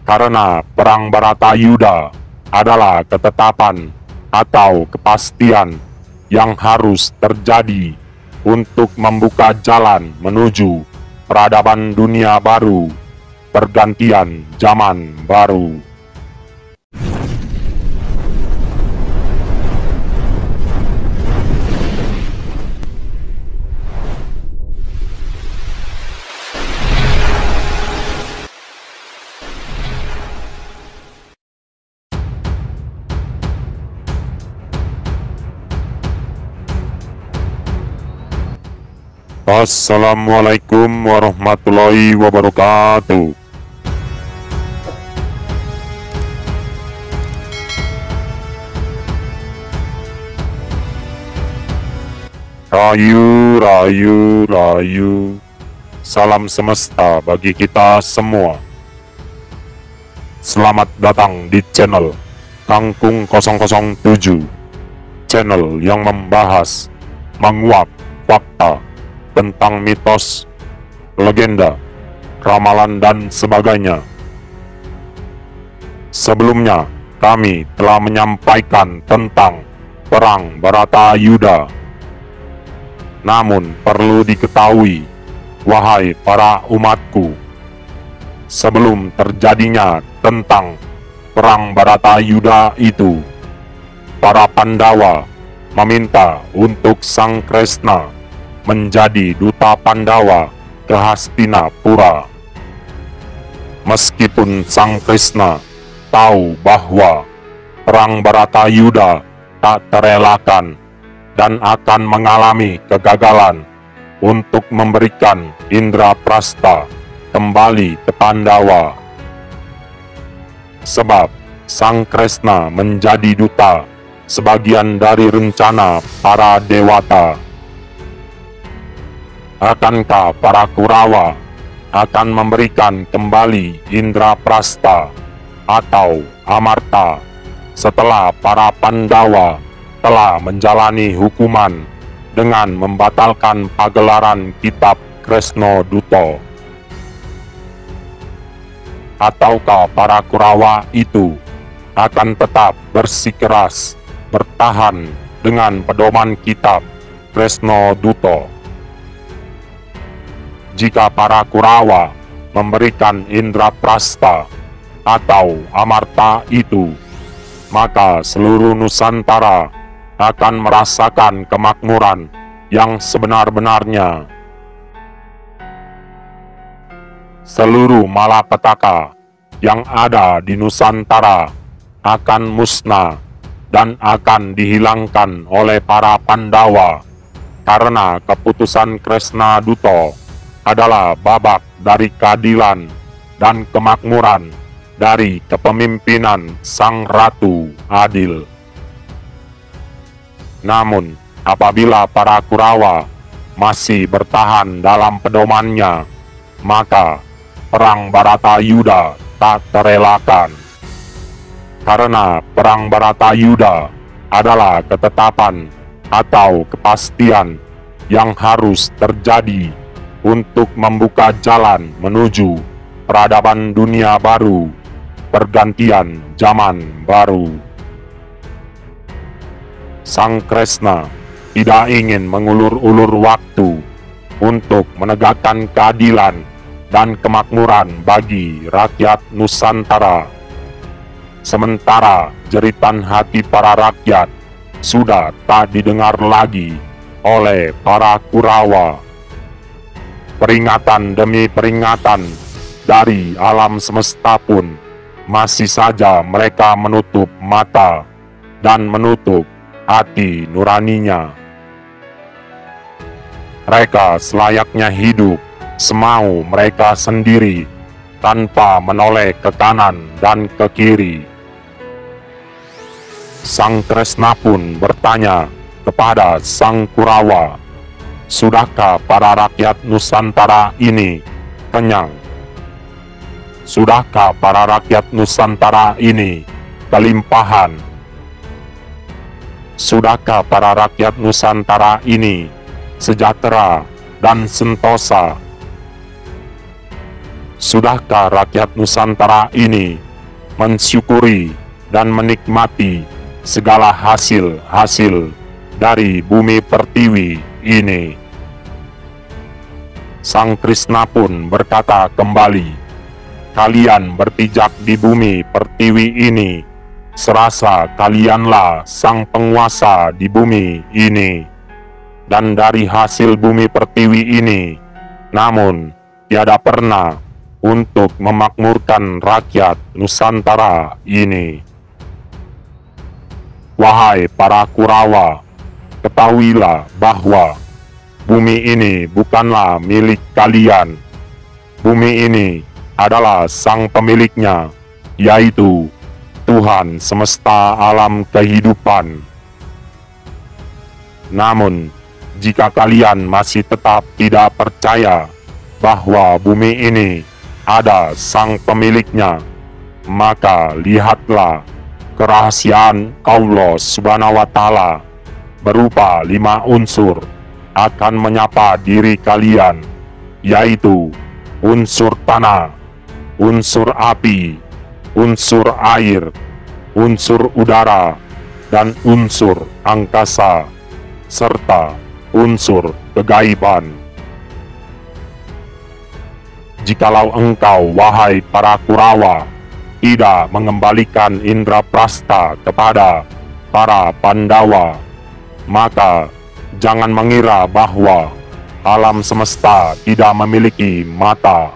Karena perang Baratayuda adalah ketetapan atau kepastian yang harus terjadi untuk membuka jalan menuju peradaban dunia baru, pergantian zaman baru. Assalamualaikum warahmatullahi wabarakatuh. Rayu, rayu, rayu. Salam semesta bagi kita semua. Selamat datang di channel Kangkung 007. Channel yang membahas, menguak fakta tentang mitos, legenda, ramalan, dan sebagainya. Sebelumnya, kami telah menyampaikan tentang perang Baratayuda. Namun, perlu diketahui, wahai para umatku, sebelum terjadinya tentang perang Baratayuda itu, para Pandawa meminta untuk Sang Kresna menjadi duta Pandawa ke Hastinapura. Meskipun Sang Kresna tahu bahwa perang Baratayuda tak terelakkan dan akan mengalami kegagalan untuk memberikan Indraprastha kembali ke Pandawa. Sebab Sang Kresna menjadi duta sebagian dari rencana para dewata. Akankah para Kurawa akan memberikan kembali Indraprastha atau Amarta setelah para Pandawa telah menjalani hukuman dengan membatalkan pagelaran kitab Kresna Duta? Ataukah para Kurawa itu akan tetap bersikeras bertahan dengan pedoman kitab Kresna Duta? Jika para Kurawa memberikan Indraprastha atau Amarta itu, maka seluruh Nusantara akan merasakan kemakmuran yang sebenar-benarnya. Seluruh malapetaka yang ada di Nusantara akan musnah dan akan dihilangkan oleh para Pandawa, karena keputusan Kresna Duta adalah babak dari keadilan dan kemakmuran dari kepemimpinan Sang Ratu Adil. Namun, apabila para Kurawa masih bertahan dalam pedomannya, maka perang Baratayuda tak terelakkan. Karena perang Baratayuda adalah ketetapan atau kepastian yang harus terjadi untuk membuka jalan menuju peradaban dunia baru, pergantian zaman baru. Sang Kresna tidak ingin mengulur-ulur waktu untuk menegakkan keadilan dan kemakmuran bagi rakyat Nusantara. Sementara jeritan hati para rakyat sudah tak didengar lagi oleh para Kurawa. Peringatan demi peringatan dari alam semesta pun masih saja mereka menutup mata dan menutup hati nuraninya. Mereka selayaknya hidup semau mereka sendiri tanpa menoleh ke kanan dan ke kiri. Sang Kresna pun bertanya kepada Sang Kurawa, "Sudahkah para rakyat Nusantara ini kenyang? Sudahkah para rakyat Nusantara ini kelimpahan? Sudahkah para rakyat Nusantara ini sejahtera dan sentosa?" Sudahkah rakyat Nusantara ini mensyukuri dan menikmati segala hasil-hasil dari bumi pertiwi ini? Sang Krishna pun berkata kembali, kalian berpijak di bumi pertiwi ini, serasa kalianlah sang penguasa di bumi ini. Dan dari hasil bumi pertiwi ini, namun tiada pernah untuk memakmurkan rakyat Nusantara ini. Wahai para Kurawa, ketahuilah bahwa bumi ini bukanlah milik kalian. Bumi ini adalah sang pemiliknya, yaitu Tuhan semesta alam kehidupan. Namun, jika kalian masih tetap tidak percaya bahwa bumi ini ada sang pemiliknya, maka lihatlah kerahasiaan Allah Subhanahu wa Ta'ala berupa 5 unsur akan menyapa diri kalian, yaitu unsur tanah, unsur api, unsur air, unsur udara, dan unsur angkasa, serta unsur kegaiban. Jikalau engkau, wahai para Kurawa, tidak mengembalikan Indraprasta kepada para Pandawa, maka jangan mengira bahwa alam semesta tidak memiliki mata.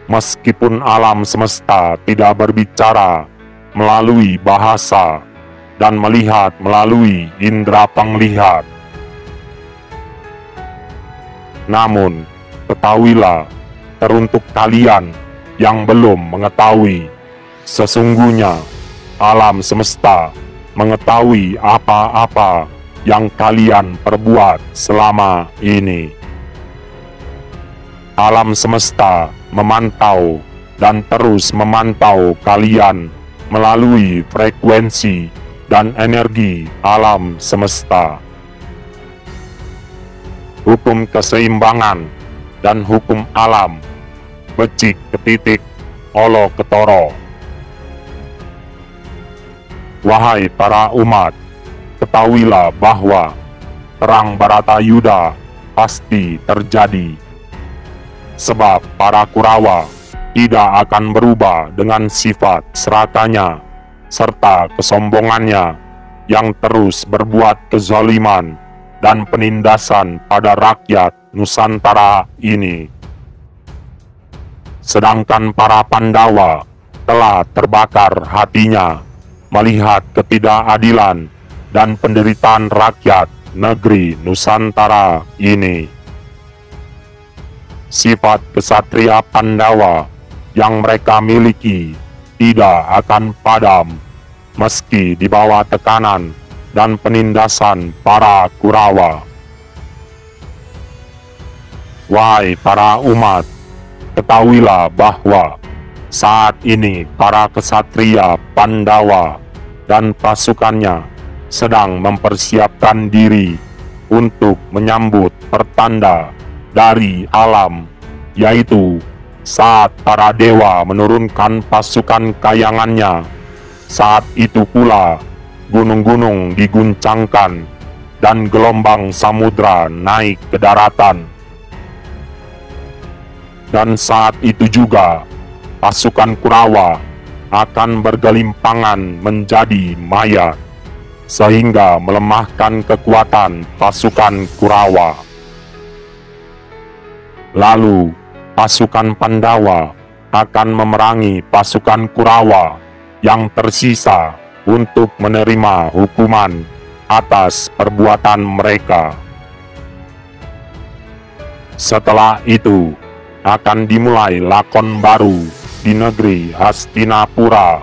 Meskipun alam semesta tidak berbicara melalui bahasa dan melihat melalui indera penglihat, namun ketahuilah, teruntuk kalian yang belum mengetahui, sesungguhnya alam semesta mengetahui apa-apa yang kalian perbuat selama ini. Alam semesta memantau dan terus memantau kalian melalui frekuensi dan energi alam semesta. Hukum keseimbangan dan hukum alam, becik ketitik, olo ketoro. Wahai para umat, ketahuilah bahwa perang Baratayuda pasti terjadi. Sebab para Kurawa tidak akan berubah dengan sifat serakahnya serta kesombongannya yang terus berbuat kezaliman dan penindasan pada rakyat Nusantara ini. Sedangkan para Pandawa telah terbakar hatinya melihat ketidakadilan dan penderitaan rakyat negeri Nusantara ini. Sifat kesatria Pandawa yang mereka miliki tidak akan padam meski di bawah tekanan dan penindasan para Kurawa. Wahai para umat, ketahuilah bahwa saat ini para kesatria Pandawa dan pasukannya sedang mempersiapkan diri untuk menyambut pertanda dari alam, yaitu saat para dewa menurunkan pasukan kayangannya. Saat itu pula gunung-gunung diguncangkan dan gelombang samudra naik ke daratan. Dan saat itu juga pasukan Kurawa akan bergelimpangan menjadi mayat, sehingga melemahkan kekuatan pasukan Kurawa. Lalu pasukan Pandawa akan memerangi pasukan Kurawa yang tersisa untuk menerima hukuman atas perbuatan mereka. Setelah itu akan dimulai lakon baru di negeri Hastinapura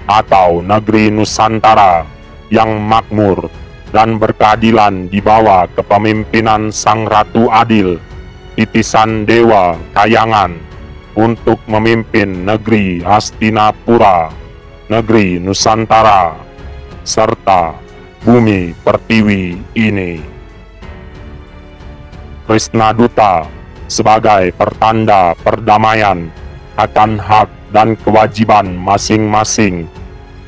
atau negeri Nusantara yang makmur dan berkeadilan di bawah kepemimpinan Sang Ratu Adil, titisan Dewa Kayangan, untuk memimpin negeri Hastinapura, negeri Nusantara, serta bumi pertiwi ini. Krishna Duta sebagai pertanda perdamaian akan hak dan kewajiban masing-masing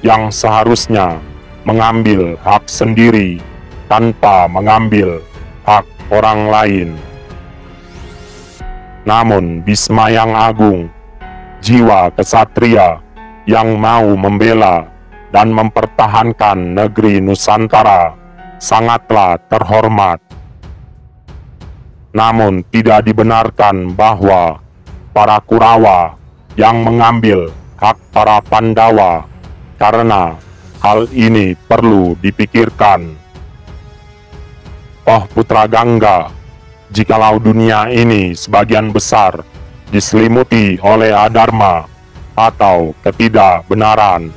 yang seharusnya mengambil hak sendiri tanpa mengambil hak orang lain. Namun Bisma yang agung, jiwa kesatria yang mau membela dan mempertahankan negeri Nusantara sangatlah terhormat. Namun tidak dibenarkan bahwa para Kurawa yang mengambil hak para Pandawa, karena hal ini perlu dipikirkan. Oh Putra Gangga, jikalau dunia ini sebagian besar diselimuti oleh adharma atau ketidakbenaran,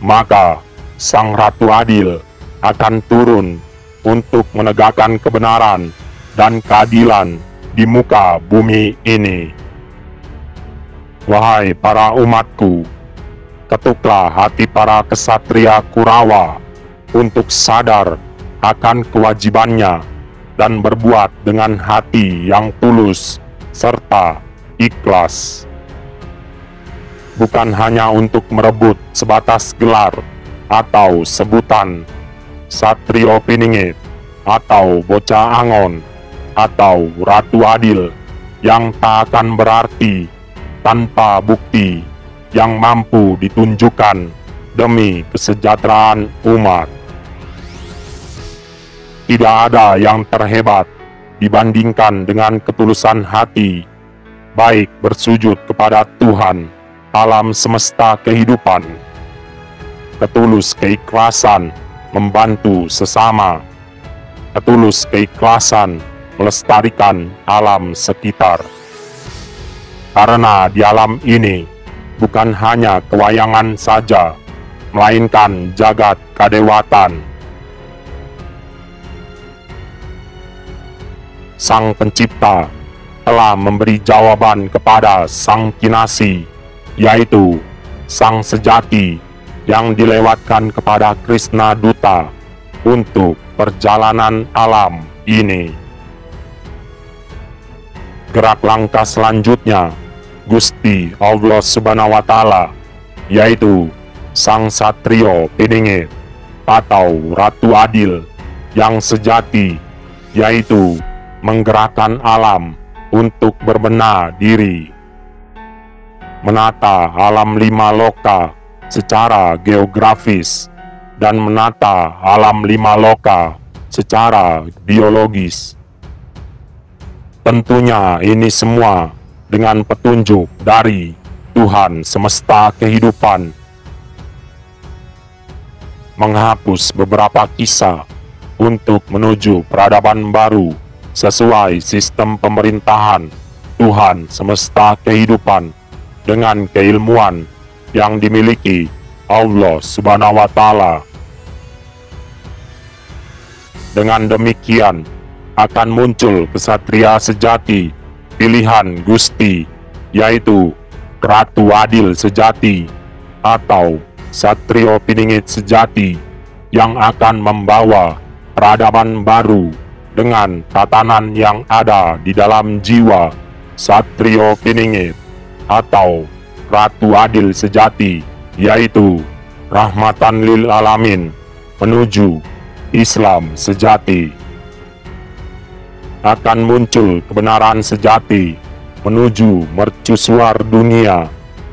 maka Sang Ratu Adil akan turun untuk menegakkan kebenaran dan keadilan di muka bumi ini. Wahai para umatku, ketuklah hati para kesatria Kurawa untuk sadar akan kewajibannya dan berbuat dengan hati yang tulus serta ikhlas. Bukan hanya untuk merebut sebatas gelar atau sebutan Satrio Piningit atau Bocah Angon atau Ratu Adil yang tak akan berarti tanpa bukti yang mampu ditunjukkan demi kesejahteraan umat. Tidak ada yang terhebat dibandingkan dengan ketulusan hati, baik bersujud kepada Tuhan alam semesta kehidupan, ketulus keikhlasan membantu sesama, ketulus keikhlasan melestarikan alam sekitar. Karena di alam ini bukan hanya kewayangan saja, melainkan jagat kadewatan. Sang Pencipta telah memberi jawaban kepada Sang Kinasi, yaitu Sang Sejati yang dilewatkan kepada Krishna Duta untuk perjalanan alam ini. Gerak langkah selanjutnya Gusti Allah Subhanahu wa Ta'ala, yaitu Sang Satrio Piningit atau Ratu Adil yang sejati, yaitu menggerakkan alam untuk berbenah diri, menata alam lima loka secara geografis dan menata alam lima loka secara biologis. Tentunya ini semua dengan petunjuk dari Tuhan semesta kehidupan, menghapus beberapa kisah untuk menuju peradaban baru sesuai sistem pemerintahan Tuhan semesta kehidupan dengan keilmuan yang dimiliki Allah Subhanahu wa Ta'ala. Dengan demikian akan muncul kesatria sejati pilihan Gusti, yaitu Ratu Adil sejati atau Satrio Piningit sejati yang akan membawa peradaban baru dengan tatanan yang ada di dalam jiwa Satrio Piningit atau Ratu Adil sejati, yaitu rahmatan lil alamin menuju Islam sejati. Akan muncul kebenaran sejati menuju mercusuar dunia,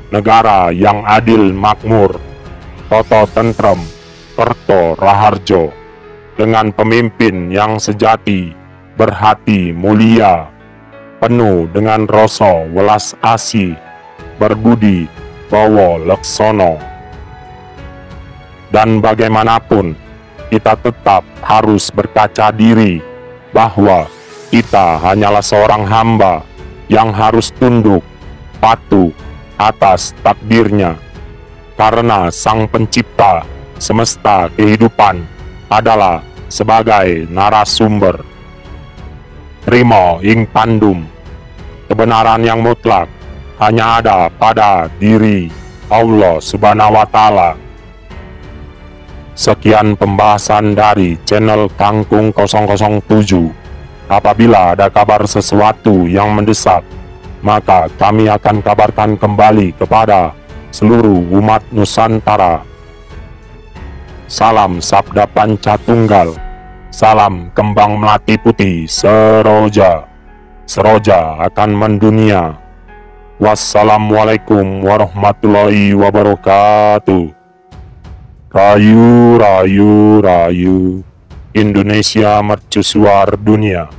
negara yang adil makmur, toto tentrem, kerto raharjo, dengan pemimpin yang sejati, berhati mulia, penuh dengan rasa welas asih, berbudi bawa leksono. Dan bagaimanapun, kita tetap harus berkaca diri bahwa kita hanyalah seorang hamba yang harus tunduk, patuh atas takdirnya, karena Sang Pencipta semesta kehidupan adalah sebagai narasumber. Trimo ing pandum, kebenaran yang mutlak hanya ada pada diri Allah Subhanahu wa Ta'ala. Sekian pembahasan dari channel Kangkung 007. Apabila ada kabar sesuatu yang mendesak maka kami akan kabarkan kembali kepada seluruh umat Nusantara. Salam Sabda Pancatunggal, salam kembang melati putih seroja, seroja akan mendunia. Wassalamualaikum warahmatullahi wabarakatuh. Rayu, rayu, rayu, Indonesia mercusuar dunia.